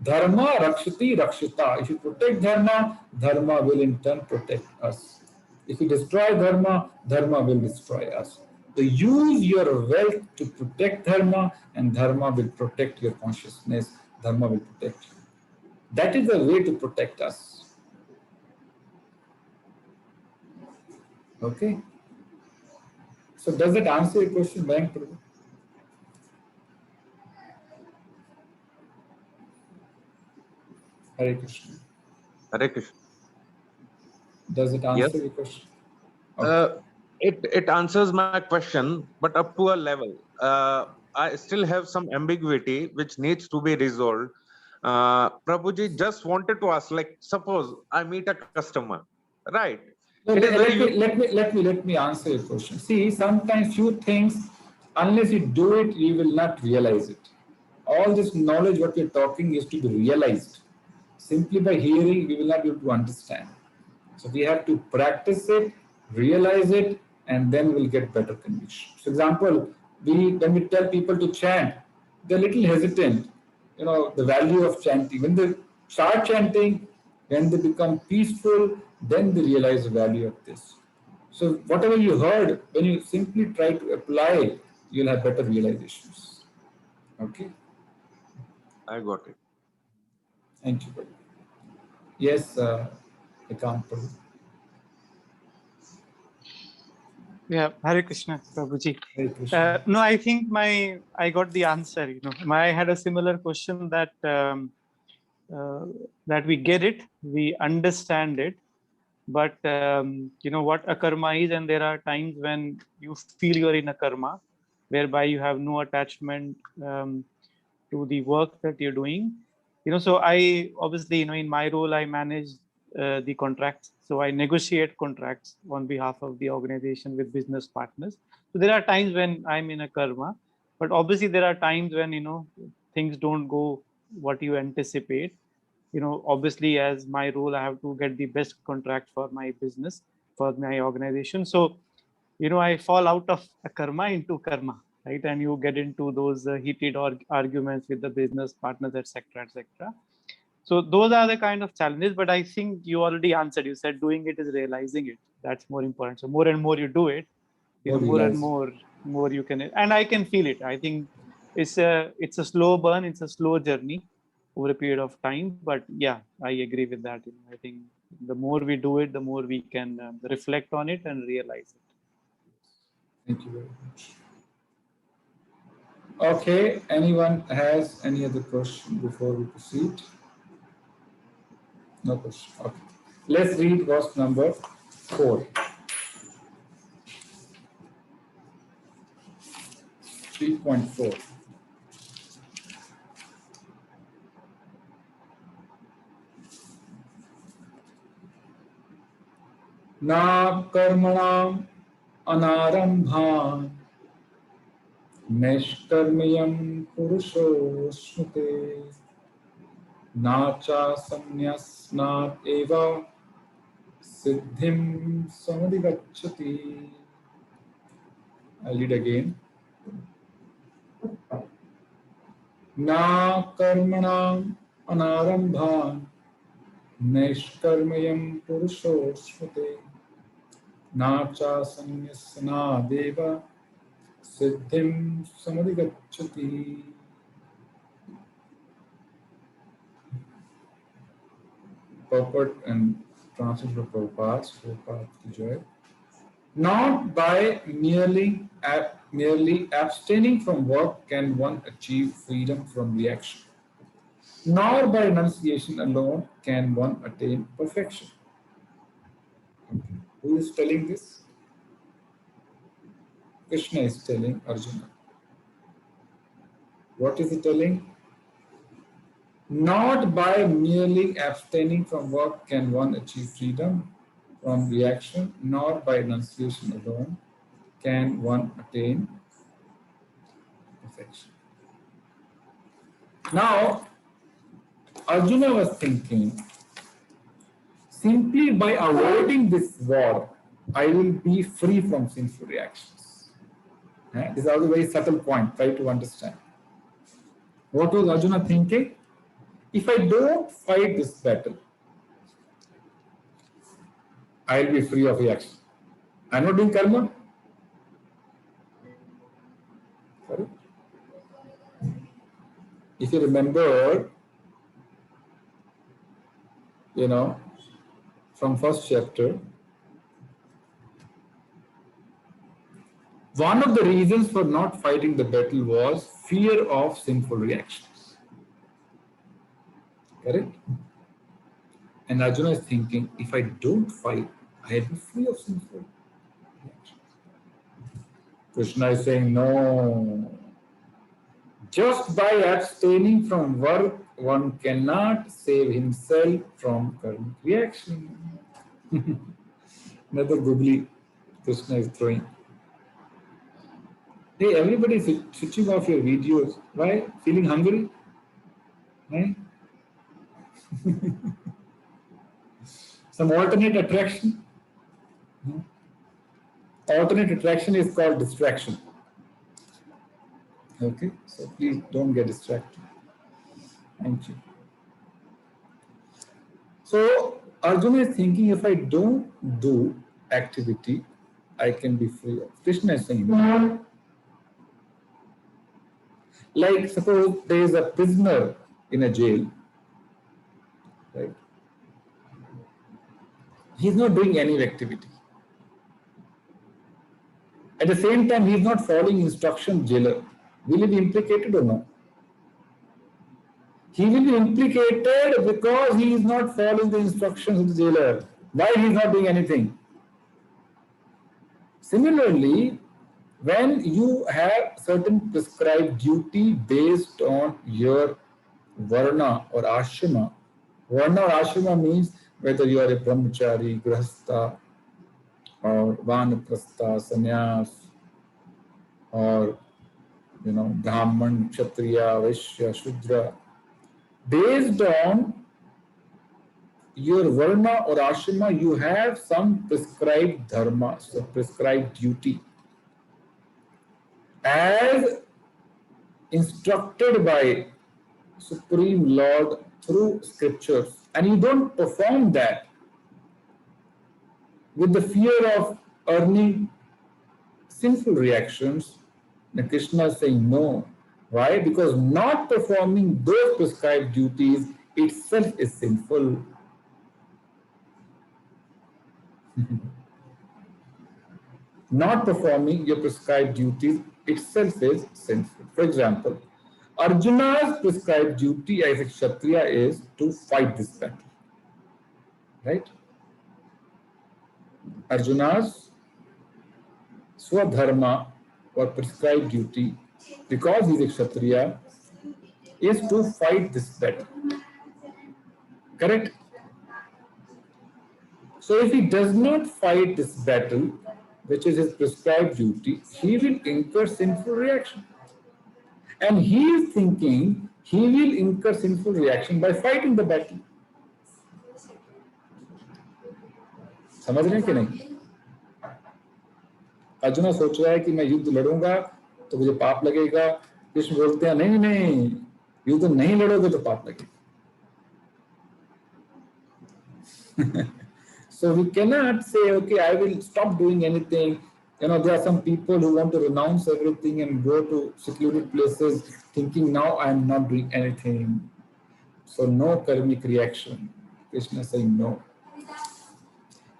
Dharma rakshati rakshita. If you protect dharma, dharma will in turn protect us. If you destroy dharma, dharma will destroy us. So use your wealth to protect dharma, and dharma will protect your consciousness. Dharma will protect you. That is the way to protect us. Okay. So does that answer your question, Mayank Prabhu? Hare Krishna. Hare Krishna. Does it answer Yes. your question? Okay. It answers my question, but up to a level. I still have some ambiguity which needs to be resolved. Prabhuji, just wanted to ask, like, suppose I meet a customer, right? No, It is very let me answer your question. See, sometimes few things, unless you do it, you will not realize it. All this knowledge, what we're talking, is to be realized. Simply by hearing, we will not be able to understand. So we have to practice it, realize it, and then we'll get better conviction. For example, when we tell people to chant, they're a little hesitant. The value of chanting. When they start chanting, When they become peaceful, then they realize the value of this. So whatever you heard, when you simply try to apply it, you'll have better realizations. Okay? I got it. Thank you. Yes, accountable. Yeah, Hare Krishna, Prabhuji. Hare Krishna. No, I think I got the answer. I had a similar question that that we get it, we understand it, but what a karma is, and there are times when you feel you're in a karma, whereby you have no attachment to the work that you're doing. So I obviously, in my role, I manage the contracts. So I negotiate contracts on behalf of the organization with business partners. So there are times when I'm in a karma, but obviously there are times when, things don't go what you anticipate. Obviously as my role, I have to get the best contract for my business, for my organization. So, I fall out of a karma into karma, right? And you get into those heated arguments with the business partners, etc., etc. So those are the kind of challenges, but I think you already answered. You said doing it is realizing it. That's more important. So more and more you do it, more and more you can, and I can feel it. I think it's a slow burn. It's a slow journey over a period of time. But yeah, I agree with that. I think the more we do it, the more we can reflect on it and realize it. Thank you very much. Okay, anyone has any other question before we proceed? No question. Okay. Let's read verse number 4. 3.4. Na karmanam anarambhan neshkarmiyam purusho smute nacha samnyasnat eva siddhim samadhigacchati. I'll read again. Na karmanam anarambhan neshkarmiyam purusho smute nacha samnyasnat eva siddhim samadhigacchati. Purport and translation of Prabhupada ki joy. Not by merely abstaining from work can one achieve freedom from reaction, nor by renunciation alone can one attain perfection. Okay. Who is telling this? Krishna is telling Arjuna. What is he telling? Not by merely abstaining from work can one achieve freedom from reaction, nor by renunciation alone can one attain perfection. Now, Arjuna was thinking, simply by avoiding this war, I will be free from sinful reactions. This is also a very subtle point, try to understand. What was Arjuna thinking? If I don't fight this battle, I will be free of reaction. I am not doing karma. Sorry. If you remember, from first chapter, one of the reasons for not fighting the battle was fear of sinful reactions. Correct? And Arjuna is thinking, if I don't fight, I'll be free of sinful reactions. Krishna is saying, no. Just by abstaining from work, one cannot save himself from karmic reaction. Another googly Krishna is throwing. Hey, everybody is switching off your videos. Why? Feeling hungry? Right? Some alternate attraction. Alternate attraction is called distraction. Okay, so please don't get distracted. Thank you. So Arjuna is thinking, if I don't do activity, I can be free of. Krishna is saying no. Like suppose there is a prisoner in a jail, right? He's not doing any activity. At the same time, he is not following instruction jailer. Will he be implicated or no? He will be implicated because he is not following the instructions of the jailer. Why he is not doing anything? Similarly, when you have certain prescribed duty based on your varna or ashrama, varna or ashrama means whether you are a brahmachari, grahastha, or vanaprastha, sannyas, or Brahman, Kshatriya, Vaishya, Shudra, based on your varna or ashrama, you have some prescribed dharma, some prescribed duty, as instructed by Supreme Lord through scriptures, and you don't perform that with the fear of earning sinful reactions, then Krishna is saying no. Why? Because not performing those prescribed duties itself is sinful. Not performing your prescribed duties itself is sinful. For example, Arjuna's prescribed duty as a Kshatriya is to fight this battle. Right? Arjuna's Swadharma or prescribed duty, because he is a Kshatriya, is to fight this battle. Correct? So if he does not fight this battle, which is his prescribed duty, he will incur sinful reaction. And he is thinking he will incur sinful reaction by fighting the battle. समझ रहे हैं कि नहीं? अर्जुना सोच रहा है कि मैं युद्ध लड़ूंगा तो मुझे पाप लगेगा. कृष्ण बोलते हैं नहीं नहीं, युद्ध नहीं लड़ोगे तो पाप लगेगा. So we cannot say, okay, I will stop doing anything. There are some people who want to renounce everything and go to secluded places thinking now I am not doing anything. So no karmic reaction. Krishna is saying no.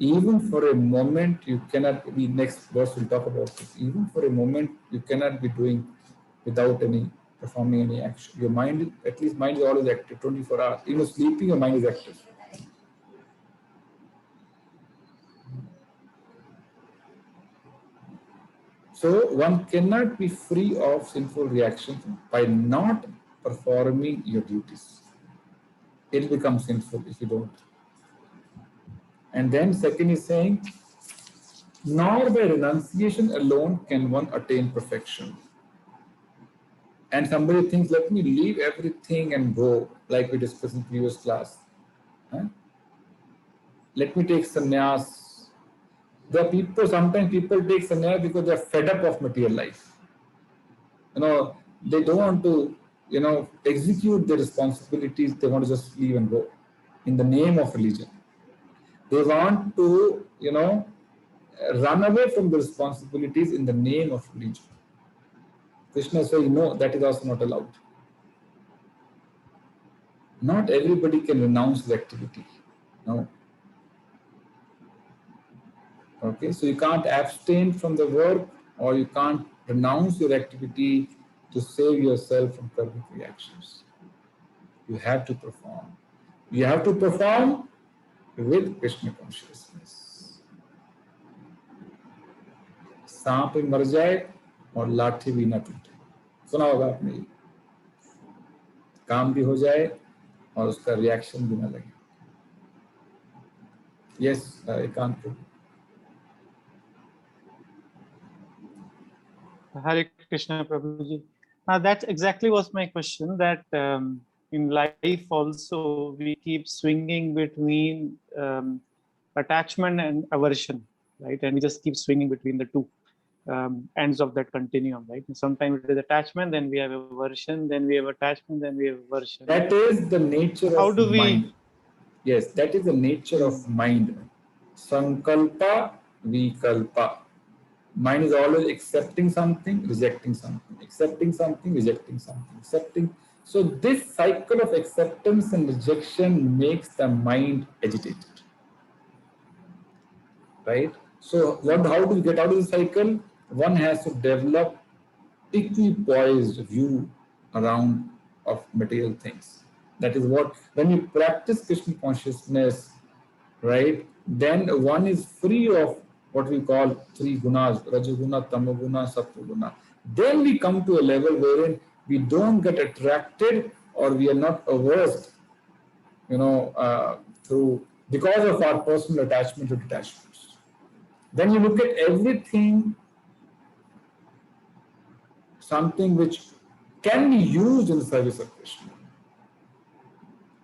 Even for a moment you cannot be, next verse will talk about it. Even for a moment you cannot be doing without performing any action. Your mind, at least mind is always active, 24 hours. Even sleeping, your mind is active. So one cannot be free of sinful reactions by not performing your duties. It will become sinful if you don't. And then second is saying, nor by renunciation alone can one attain perfection. And somebody thinks, let me leave everything and go, like we discussed in previous class. Let me take sannyas. There are people, sometimes people take sannyas because they are fed up of material life. They don't want to, execute their responsibilities. They want to just leave and go in the name of religion. They want to, run away from the responsibilities in the name of religion. Krishna is saying, no, that is also not allowed. Not everybody can renounce the activity. No. Okay, so you can't abstain from the work or you can't renounce your activity to save yourself from karmic reactions. You have to perform. You have to perform with Krishna consciousness. सांप मर जाए और लाठी भी ना टूटे. सुना होगा आपने. काम भी हो जाए और उसका रिएक्शन भी ना लगे. Yes, Ekant. Hare Krishna, Prabhuji. That exactly was my question, that in life also we keep swinging between attachment and aversion, right? And we just keep swinging between the two ends of that continuum, right? And sometimes it is attachment, then we have aversion, then we have attachment, then we have aversion. That is the nature How of do we... mind. Yes, that is the nature of mind. Sankalpa, vikalpa. Mind is always accepting something, rejecting something, accepting something, rejecting something, accepting. So this cycle of acceptance and rejection makes the mind agitated. Right? So how do we get out of the cycle? One has to develop equipoised view around of material things. That is what, when you practice Krishna consciousness, right, then one is free of what we call three gunas, Rajaguna, Tamaguna, Sattva. Then we come to a level wherein we don't get attracted or we are not averse, through because of our personal attachment to detachments. Then you look at everything, something which can be used in the service of Krishna.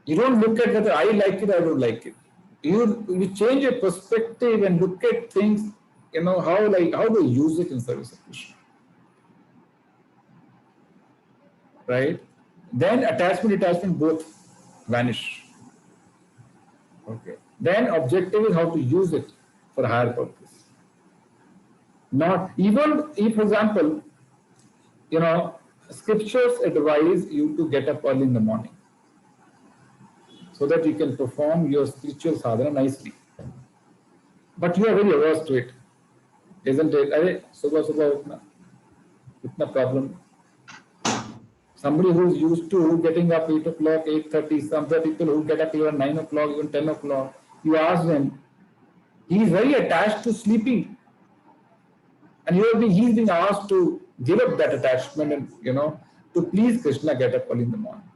You don't look at whether I like it or I don't like it. You change your perspective and look at things, how do you use it in service of Krishna? Right? Then attachment, detachment both vanish. Okay. Then objective is how to use it for a higher purpose. Not even if, for example, scriptures advise you to get up early in the morning so that you can perform your spiritual sadhana nicely. But you are very averse to it, isn't it? Arey, subah itna problem. Somebody who is used to getting up 8 o'clock, 8:30, some other people who get up even 9 o'clock, even 10 o'clock, you ask them, he is very attached to sleeping. And he's being asked to give up that attachment and, to please Krishna, get up early in the morning.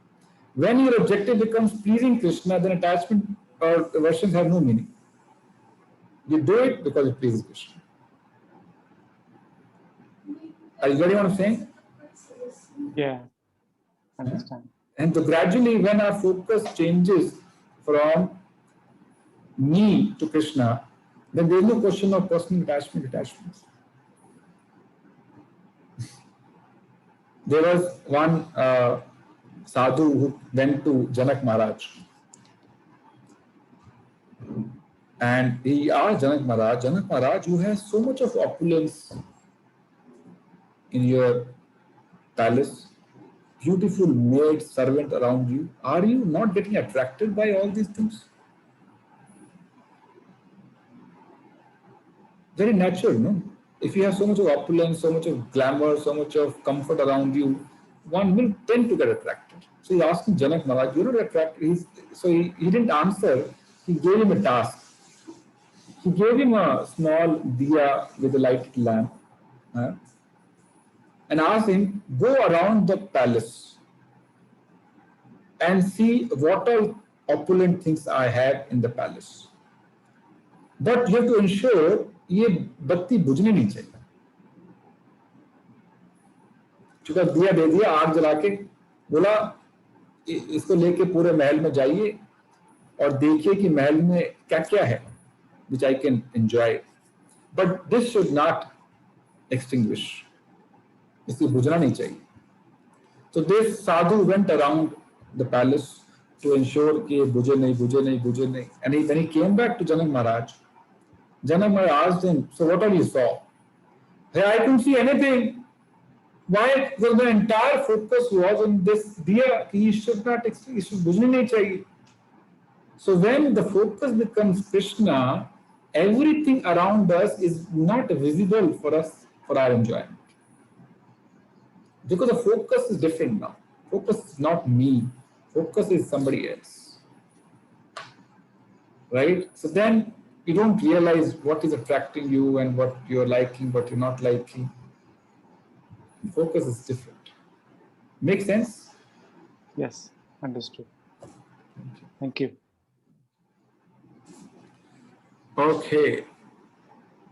When your objective becomes pleasing Krishna, then attachment or aversions have no meaning. You do it because it pleases Krishna. Are you getting what I'm saying? Yeah, understand. And so gradually, when our focus changes from me to Krishna, then there is no question of personal attachments. There was one sadhu who went to Janak Maharaj. And he asked Janak Maharaj, you have so much of opulence in your palace, beautiful maid servant around you. Are you not getting attracted by all these things? Very natural, no? If you have so much of opulence, so much of glamour, so much of comfort around you, one will tend to get attracted. So he asked Janak Maharaj, you're not attracted. He didn't answer. He gave him a task. He gave him a small diya with a lighted lamp and asked him, go around the palace and see what all opulent things I have in the palace. But you have to ensure ये बत्ती बुझनी नहीं चाहिए. चूंकि दिया दे दिया, आग जला के बोला इसको लेके पूरे महल में जाइए और देखिए कि महल में क्या क्या है which I can enjoy. But this should not extinguish. इसको बुझना नहीं चाहिए. So this sadhu went around the palace to ensure कि बुझे नहीं. And when he came back to Janak Maharaj asked him, so what all you saw? Hey, I couldn't see anything. Why? Because the entire focus was on this diya, he should not extinguish, बुझने नहीं चाहिए. So when the focus becomes Krishna, everything around us is not visible for us, for our enjoyment. Because the focus is different now. Focus is not me. Focus is somebody else. Right? So then you don't realize what is attracting you and what you're liking, what you're not liking. Focus is different. Make sense? Yes, understood. Thank you. Okay.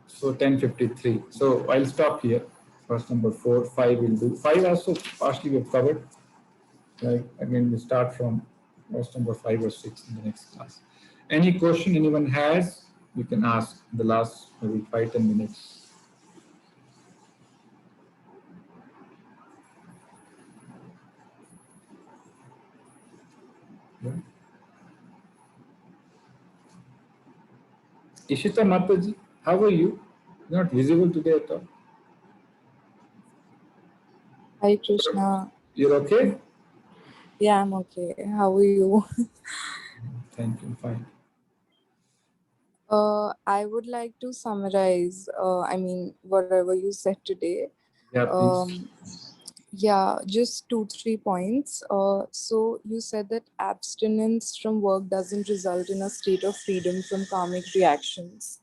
So 10:53. So I'll stop here. First number 4, 5 we'll do. 5 also partially we've covered. Right? Again, we start from verse number 5 or 6 in the next class. Any question anyone has, you can ask in the last maybe 5-10 minutes. Yeah. Ishita Mataji, how are you? You're not visible today at all. Hi Krishna. You're okay? Yeah, I'm okay. How are you? Thank you. Fine. I would like to summarize, whatever you said today. Yeah, please. Yeah, just 2-3 points. So you said that abstinence from work doesn't result in a state of freedom from karmic reactions.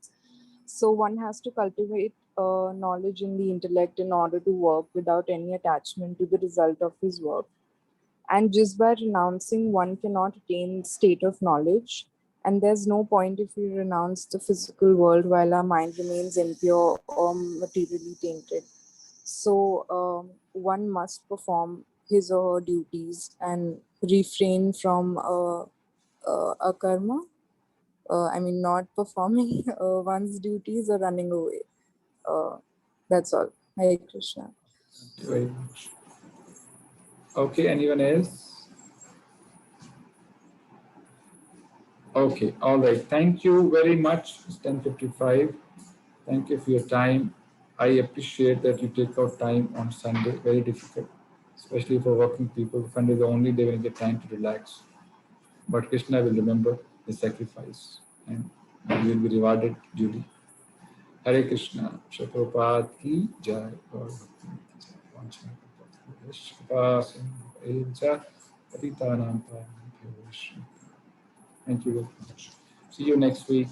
So one has to cultivate knowledge in the intellect in order to work without any attachment to the result of his work. And just by renouncing, one cannot attain state of knowledge. And there's no point if we renounce the physical world while our mind remains impure or materially tainted. So one must perform his or her duties and refrain from a karma. Not performing one's duties or running away. That's all. Hare Krishna. Thank you very much. Okay, anyone else? Okay, all right. Thank you very much. It's 10:55. Thank you for your time. I appreciate that you take out time on Sunday. Very difficult, especially for working people. Sunday is the only day when you get time to relax. But Krishna will remember the sacrifice and you will be rewarded duly. Hare Krishna. Prabhupada ki jai. Thank you very much. See you next week.